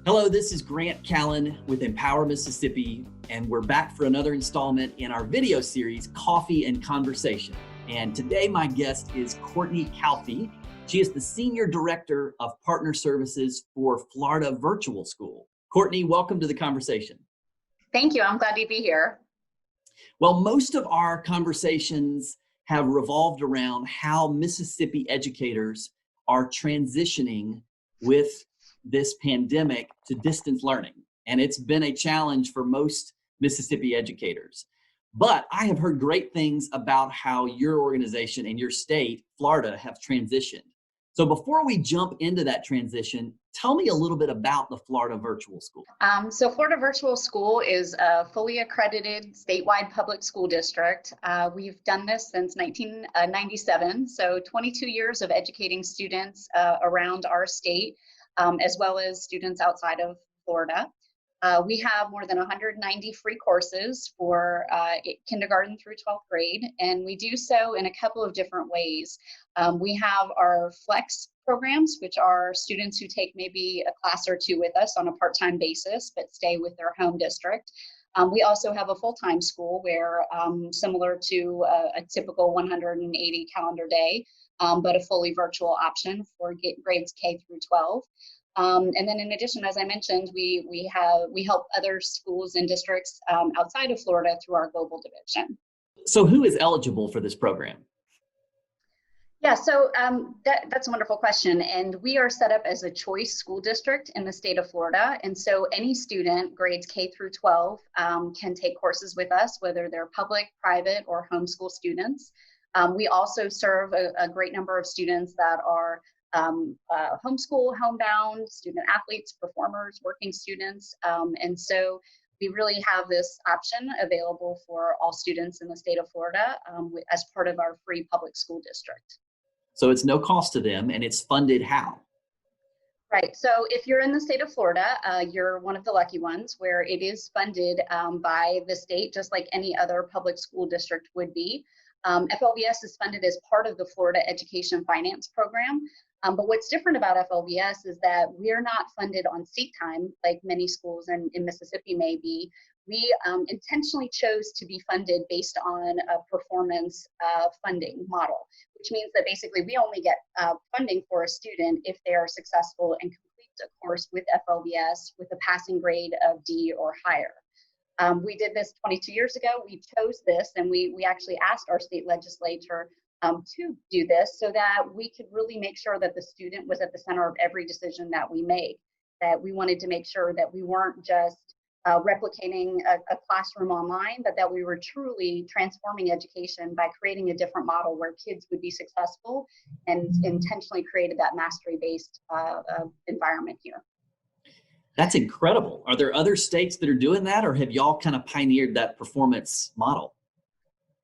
Hello, this is Grant Callen with Empower Mississippi, and we're back for another installment in our video series, Coffee and Conversation. And today my guest is Courtney Calfee. She is the Senior Director of Partner Services for Florida Virtual School. Courtney, welcome to the conversation. Thank you. I'm glad to be here. Well, most of our conversations have revolved around how Mississippi educators are transitioning with this pandemic to distance learning. And it's been a challenge for most Mississippi educators. But I have heard great things about how your organization and your state, Florida, have transitioned. So before we jump into that transition, tell me a little bit about the Florida Virtual School. So Florida Virtual School is a fully accredited statewide public school district. We've done this since 1997, so 22 years of educating students around our state, as well as students outside of Florida. We have more than 190 free courses for kindergarten through 12th grade, and we do so in a couple of different ways. We have our flex programs, which are students who take maybe a class or two with us on a part-time basis, but stay with their home district. We also have a full-time school where, similar to a typical 180 calendar day, but a fully virtual option for grades K through 12. And then in addition, as I mentioned, we help other schools and districts outside of Florida through our global division. So who is eligible for this program? Yeah, so that's a wonderful question. And we are set up as a choice school district in the state of Florida. And so any student, grades K through 12, can take courses with us, whether they're public, private, or homeschool students. We also serve a great number of students that are homeschool, homebound, student athletes, performers, working students. And so we really have this option available for all students in the state of Florida as part of our free public school district. So it's no cost to them, and it's funded how? Right. So if you're in the state of Florida, you're one of the lucky ones where it is funded by the state, just like any other public school district would be. FLVS is funded as part of the Florida Education Finance Program. But what's different about FLVS is that we're not funded on seat time like many schools in Mississippi may be. We intentionally chose to be funded based on a performance funding model, which means that basically we only get funding for a student if they are successful and complete a course with FLVS with a passing grade of D or higher. We did this 22 years ago. We chose this, and we actually asked our state legislature to do this so that we could really make sure that the student was at the center of every decision that we made, that we wanted to make sure that we weren't just replicating a classroom online, but that we were truly transforming education by creating a different model where kids would be successful and intentionally created that mastery-based environment here. That's incredible. Are there other states that are doing that, or have y'all kind of pioneered that performance model?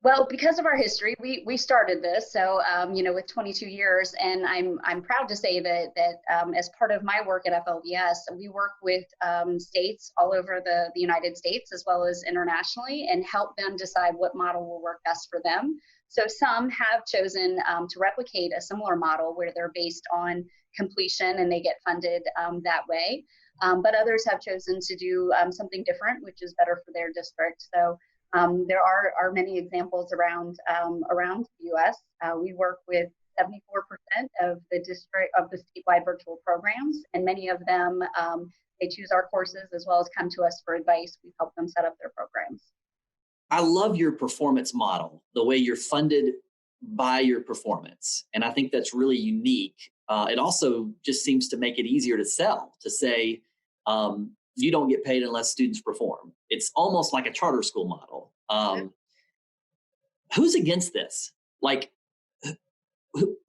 Well, because of our history, we started this, so with 22 years, and I'm proud to say that as part of my work at FLVS, we work with states all over the United States as well as internationally, and help them decide what model will work best for them. So some have chosen to replicate a similar model where they're based on completion and they get funded that way, but others have chosen to do something different, which is better for their district. So. There are many examples around the U.S. We work with 74% of the statewide virtual programs, and many of them they choose our courses as well as come to us for advice. We help them set up their programs. I love your performance model, the way you're funded by your performance, and I think that's really unique. It also just seems to make it easier to sell, to say, you don't get paid unless students perform. It's almost like a charter school model. Who's against this? Like,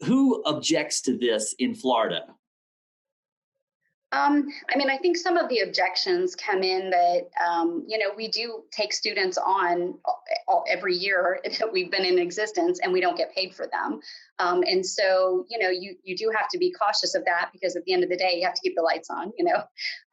who objects to this in Florida? I think some of the objections come in that, we do take students on every year that we've been in existence, and we don't get paid for them. And so, you do have to be cautious of that, because at the end of the day, you have to keep the lights on,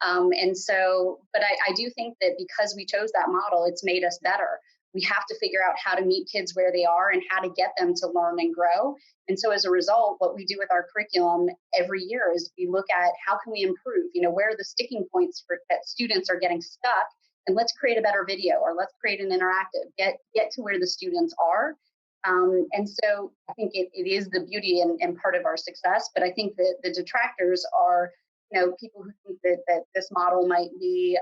And so, but I do think that because we chose that model, it's made us better. We have to figure out how to meet kids where they are and how to get them to learn and grow. And so as a result, what we do with our curriculum every year is we look at how can we improve, where are the sticking points for that students are getting stuck, and let's create a better video, or let's create an interactive, get to where the students are. And so I think it is the beauty and part of our success, but I think that the detractors are people who think that this model might be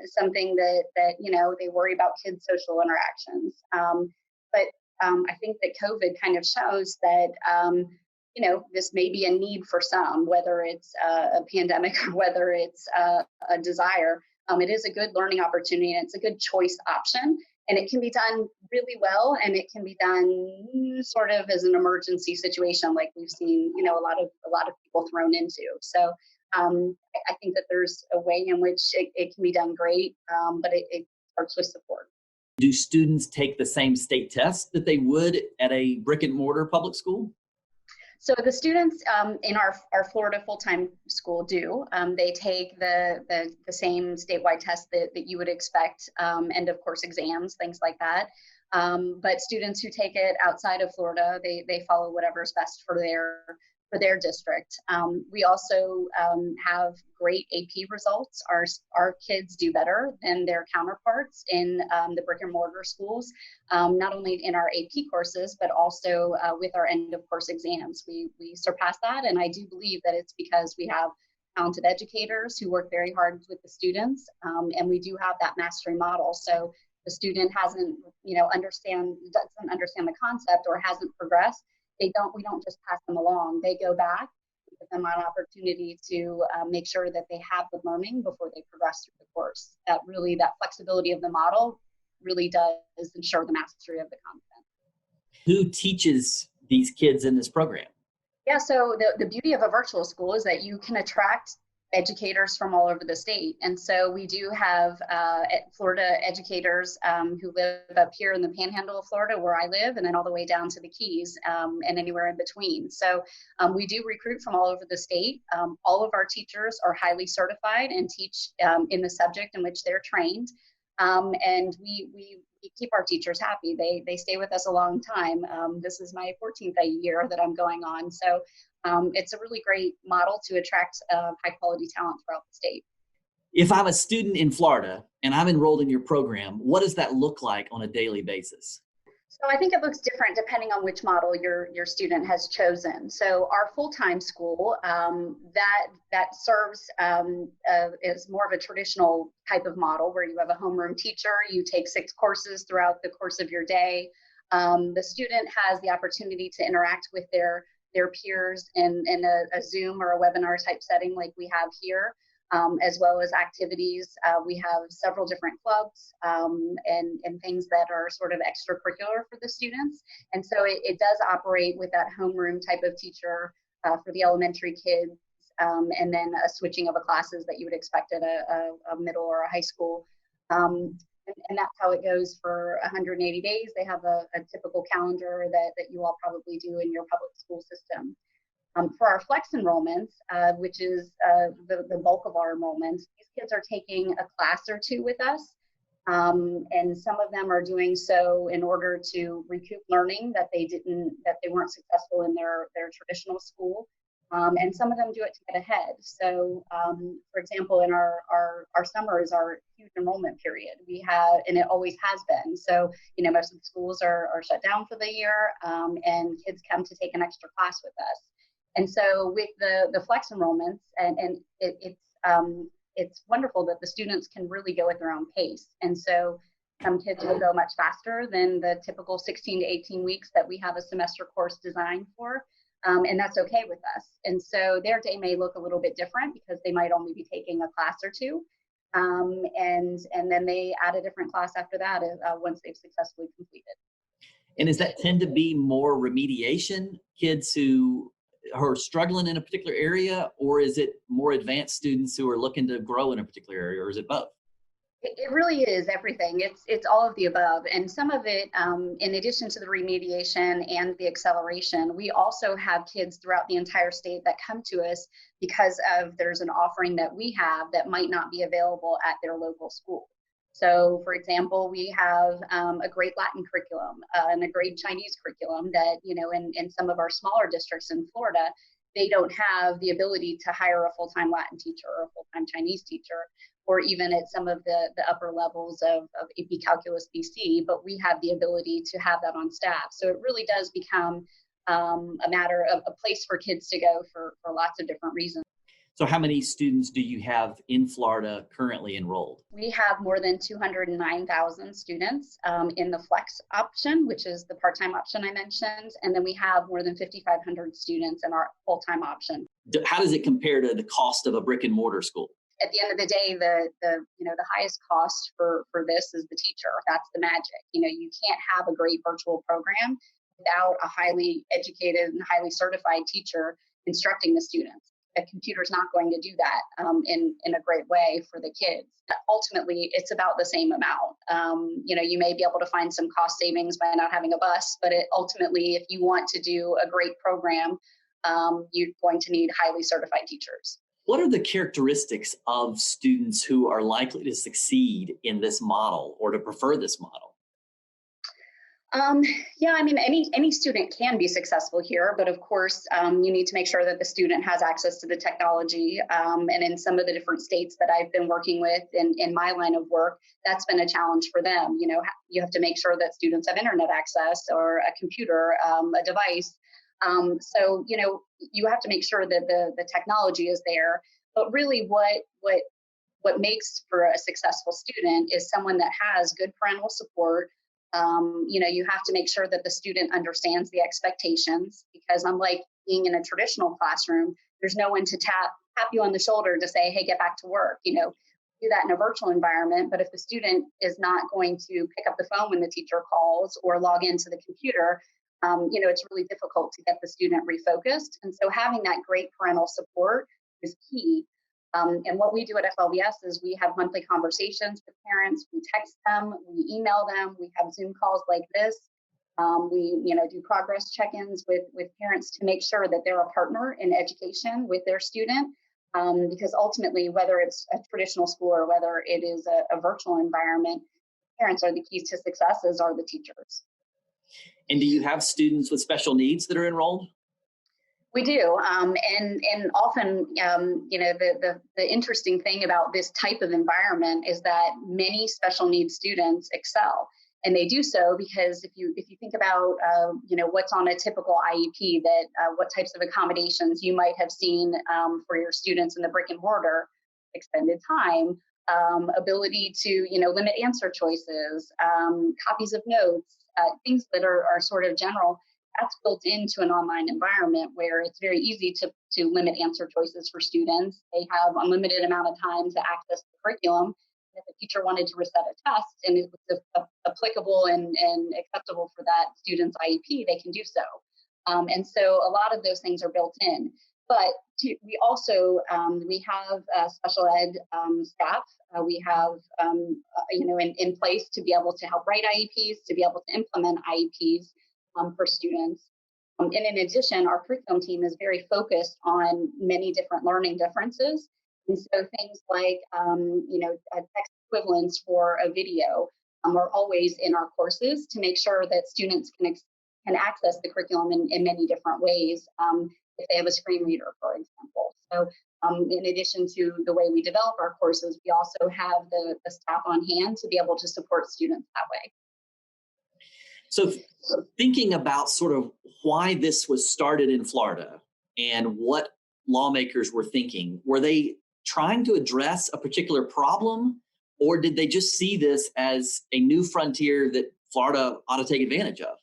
something that they worry about kids' social interactions. But I think that COVID kind of shows that this may be a need for some, whether it's a pandemic or whether it's a desire. It is a good learning opportunity, and it's a good choice option. And it can be done really well, and it can be done sort of as an emergency situation, like we've seen, a lot of people thrown into. So I think that there's a way in which it can be done great, but it starts with support. Do students take the same state test that they would at a brick and mortar public school? So the students in our Florida full-time school do. They take the same statewide test that you would expect, and of course exams, things like that. But students who take it outside of Florida, they follow whatever's best for their district. We also have great AP results. Our kids do better than their counterparts in the brick and mortar schools, not only in our AP courses, but also with our end of course exams. We surpass that, and I do believe that it's because we have talented educators who work very hard with the students, and we do have that mastery model. So the student doesn't understand the concept or hasn't progressed, we don't just pass them along. They go back, give them an opportunity to make sure that they have the learning before they progress through the course. That flexibility of the model really does ensure the mastery of the content. Who teaches these kids in this program? Yeah, so the beauty of a virtual school is that you can attract educators from all over the state. And so we do have Florida educators who live up here in the panhandle of Florida where I live, and then all the way down to the Keys and anywhere in between. So we do recruit from all over the state. All of our teachers are highly certified and teach in the subject in which they're trained. And we keep our teachers happy. They stay with us a long time. This is my 14th year that I'm going on. So it's a really great model to attract high quality talent throughout the state. If I'm a student in Florida and I'm enrolled in your program, what does that look like on a daily basis? So I think it looks different depending on which model your student has chosen. So our full-time school, that serves is more of a traditional type of model where you have a homeroom teacher, you take 6 courses throughout the course of your day. The student has the opportunity to interact with their peers in a Zoom or a webinar type setting like we have here, as well as activities. We have several different clubs and things that are sort of extracurricular for the students. And so it does operate with that homeroom type of teacher for the elementary kids, and then a switching of the classes that you would expect at a middle or a high school. And that's how it goes for 180 days. They have a typical calendar that you all probably do in your public school system. For our flex enrollments, which is the bulk of our enrollments, these kids are taking a class or two with us. And some of them are doing so in order to recoup learning that they weren't successful in their traditional school. And some of them do it to get ahead. So, for example, in our summer is our huge enrollment period. We have, and it always has been. So, most of the schools are shut down for the year, and kids come to take an extra class with us. And so, with the flex enrollments, and it's wonderful that the students can really go at their own pace. And so, some kids will go much faster than the typical 16 to 18 weeks that we have a semester course designed for. And that's okay with us. And so their day may look a little bit different because they might only be taking a class or two. And then they add a different class after that once they've successfully completed. And does that tend to be more remediation, kids who are struggling in a particular area, or is it more advanced students who are looking to grow in a particular area, or is it both? It really is everything. It's all of the above. And some of it, in addition to the remediation and the acceleration, we also have kids throughout the entire state that come to us because there's an offering that we have that might not be available at their local school. So, for example, we have a great Latin curriculum and a great Chinese curriculum that, in some of our smaller districts in Florida, they don't have the ability to hire a full-time Latin teacher or a full-time Chinese teacher, or even at some of the upper levels of AP Calculus BC, but we have the ability to have that on staff. So it really does become a matter of a place for kids to go for lots of different reasons. So how many students do you have in Florida currently enrolled? We have more than 209,000 students in the flex option, which is the part-time option I mentioned. And then we have more than 5,500 students in our full-time option. How does it compare to the cost of a brick and mortar school? At the end of the day, the highest cost for this is the teacher. That's the magic. You can't have a great virtual program without a highly educated and highly certified teacher instructing the students. A computer's not going to do that in a great way for the kids. Ultimately, it's about the same amount. You may be able to find some cost savings by not having a bus, but ultimately, if you want to do a great program, you're going to need highly certified teachers. What are the characteristics of students who are likely to succeed in this model or to prefer this model? Any student can be successful here, but of course, you need to make sure that the student has access to the technology. And in some of the different states that I've been working with in my line of work, that's been a challenge for them. You have to make sure that students have internet access or a computer, a device. So you have to make sure that the technology is there. But really, what makes for a successful student is someone that has good parental support. You have to make sure that the student understands the expectations, because unlike being in a traditional classroom, there's no one to tap you on the shoulder to say, hey, get back to work. Do that in a virtual environment, but if the student is not going to pick up the phone when the teacher calls or log into the computer, it's really difficult to get the student refocused. And so having that great parental support is key. And what we do at FLVS is we have monthly conversations with parents. We text them, we email them, we have Zoom calls like this. We do progress check-ins with parents to make sure that they're a partner in education with their student. Because ultimately, whether it's a traditional school or whether it is a virtual environment, parents are the keys to success, as are the teachers. And do you have students with special needs that are enrolled? We do, and often, the interesting thing about this type of environment is that many special needs students excel, and they do so because if you think about, what's on a typical IEP, that what types of accommodations you might have seen for your students in the brick and mortar, extended time, ability to limit answer choices, copies of notes, things that are sort of general. That's built into an online environment where it's very easy to limit answer choices for students. They have unlimited amount of time to access the curriculum. If a teacher wanted to reset a test and it was applicable and acceptable for that student's IEP, they can do so. And so a lot of those things are built in. But we also, we have special ed staff. We have, in place to be able to help write IEPs, to be able to implement IEPs. For students. And in addition, our curriculum team is very focused on many different learning differences. And so things like, text equivalents for a video are always in our courses to make sure that students can access the curriculum in many different ways if they have a screen reader, for example. So in addition to the way we develop our courses, we also have the staff on hand to be able to support students that way. So thinking about sort of why this was started in Florida and what lawmakers were thinking, were they trying to address a particular problem, or did they just see this as a new frontier that Florida ought to take advantage of?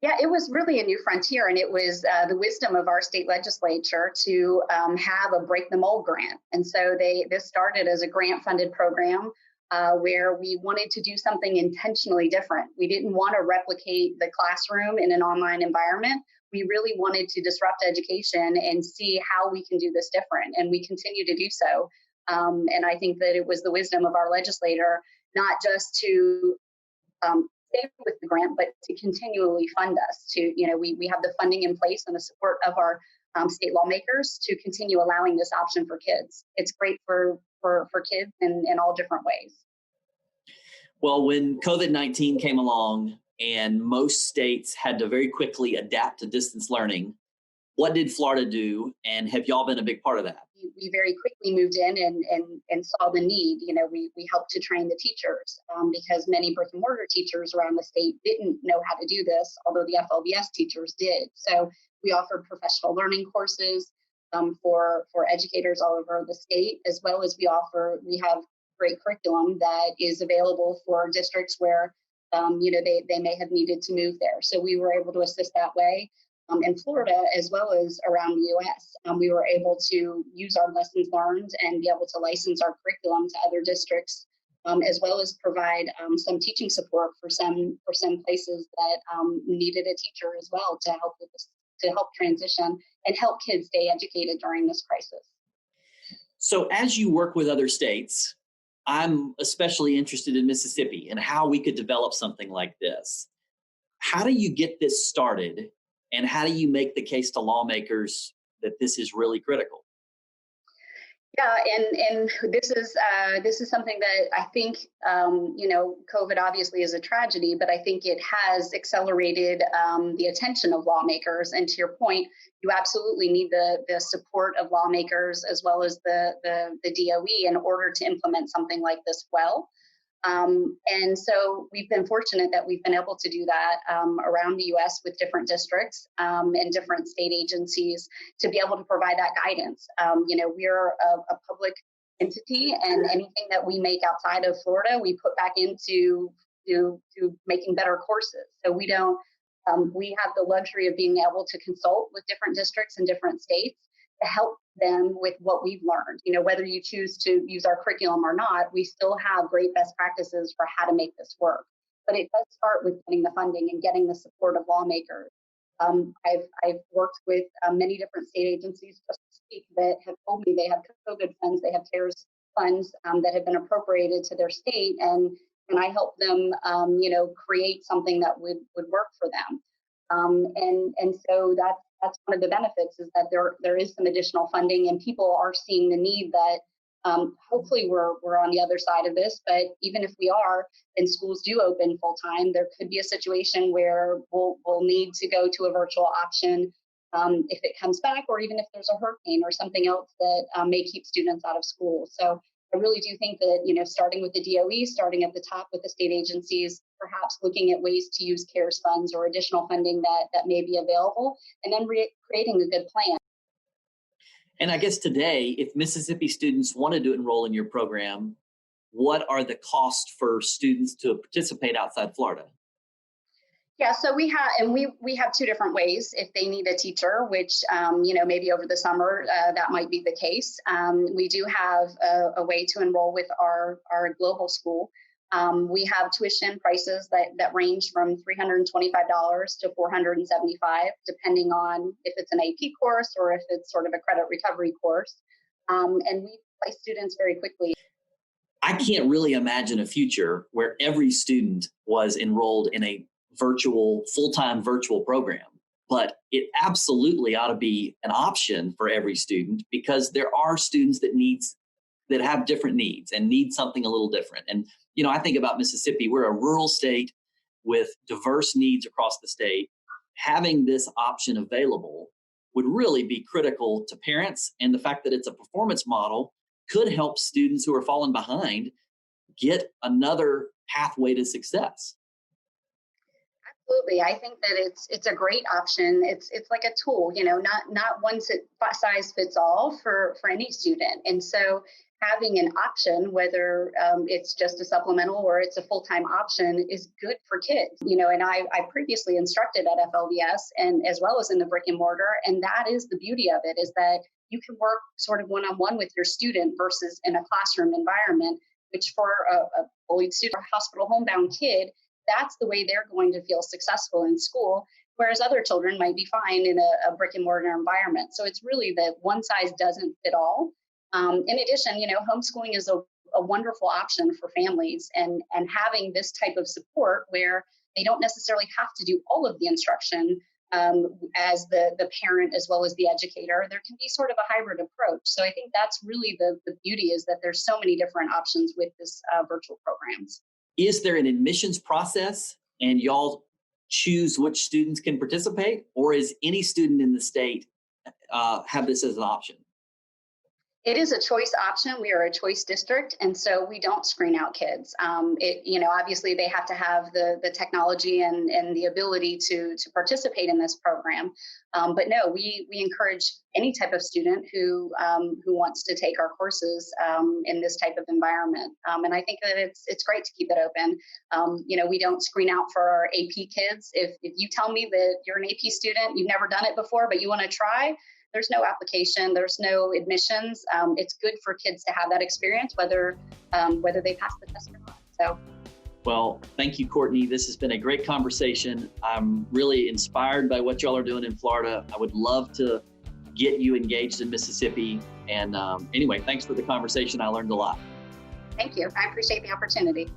Yeah, it was really a new frontier, and it was the wisdom of our state legislature to have a Break the Mold grant. And so this started as a grant-funded program where we wanted to do something intentionally different. We didn't want to replicate the classroom in an online environment. We really wanted to disrupt education and see how we can do this different, and we continue to do so. And I think that it was the wisdom of our legislator not just to stay with the grant, but to continually fund us. We have the funding in place and the support of our state lawmakers to continue allowing this option for kids. It's great for kids in all different ways. Well, when COVID-19 came along and most states had to very quickly adapt to distance learning, what did Florida do? And have y'all been a big part of that? We very quickly moved in and saw the need. We helped to train the teachers because many brick and mortar teachers around the state didn't know how to do this, although the FLVS teachers did. So we offered professional learning courses for educators all over the state, as well as we have great curriculum that is available for districts where they may have needed to move there. So we were able to assist that way. In Florida, as well as around the US, we were able to use our lessons learned and be able to license our curriculum to other districts, as well as provide some teaching support for some places that needed a teacher as well to help with this, to help transition and help kids stay educated during this crisis. So as you work with other states, I'm especially interested in Mississippi and how we could develop something like this. How do you get this started? And how do you make the case to lawmakers that this is really critical? Yeah, and this is something that I think COVID obviously is a tragedy, but I think it has accelerated the attention of lawmakers. And to your point, you absolutely need the support of lawmakers as well as the DOE in order to implement something like this well. And so we've been fortunate that we've been able to do that around the U.S. with different districts and different state agencies to be able to provide that guidance. We're a public entity, and anything that we make outside of Florida, we put back into to making better courses. So we don't. We have the luxury of being able to consult with different districts and different states to help them with what we've learned. Whether you choose to use our curriculum or not, we still have great best practices for how to make this work. But it does start with getting the funding and getting the support of lawmakers. I've worked with many different state agencies just to speak that have told me they have COVID funds, they have CARES funds that have been appropriated to their state, and I help them, create something that would work for them. And so that's one of the benefits, is that there is some additional funding, and people are seeing the need that hopefully we're on the other side of this. But even if we are, and schools do open full time, there could be a situation where we'll need to go to a virtual option if it comes back, or even if there's a hurricane or something else that may keep students out of school. So I really do think that, starting with the DOE, starting at the top with the state agencies, perhaps looking at ways to use CARES funds or additional funding that may be available, and then creating a good plan. And I guess today, if Mississippi students wanted to enroll in your program, what are the costs for students to participate outside Florida? Yeah, so we have two different ways. If they need a teacher, which maybe over the summer that might be the case, we do have a way to enroll with our global school. We have tuition prices that range from $325 to $475, depending on if it's an AP course or if it's sort of a credit recovery course. And we place students very quickly. I can't really imagine a future where every student was enrolled in a full-time virtual program, but it absolutely ought to be an option for every student, because there are students that have different needs and need something a little different. And I think about Mississippi. We're a rural state with diverse needs across the state. Having this option available would really be critical to parents, and the fact that it's a performance model could help students who are falling behind get another pathway to success. Absolutely. I think that it's a great option. It's like a tool, not one size fits all for any student. And so having an option, whether it's just a supplemental or it's a full-time option, is good for kids. And I previously instructed at FLVS and as well as in the brick and mortar. And that is the beauty of it, is that you can work sort of one-on-one with your student versus in a classroom environment, which for a bullied student or hospital homebound kid, that's the way they're going to feel successful in school, whereas other children might be fine in a brick and mortar environment. So it's really that one size doesn't fit all. In addition, homeschooling is a wonderful option for families, and having this type of support where they don't necessarily have to do all of the instruction as the parent as well as the educator. There can be sort of a hybrid approach. So I think that's really the beauty, is that there's so many different options with this virtual programs. is there an admissions process and y'all choose which students can participate, or is any student in the state have this as an option? It is a choice option. We are a choice district, and so we don't screen out kids. Obviously they have to have the technology and the ability to participate in this program. But no, we encourage any type of student who wants to take our courses in this type of environment. And I think that it's great to keep it open. We don't screen out for our AP kids. If you tell me that you're an AP student, you've never done it before, but you want to try, there's no application, there's no admissions. It's good for kids to have that experience, whether they pass the test or not. So, well, thank you, Courtney. This has been a great conversation. I'm really inspired by what y'all are doing in Florida. I would love to get you engaged in Mississippi. And anyway, thanks for the conversation. I learned a lot. Thank you. I appreciate the opportunity.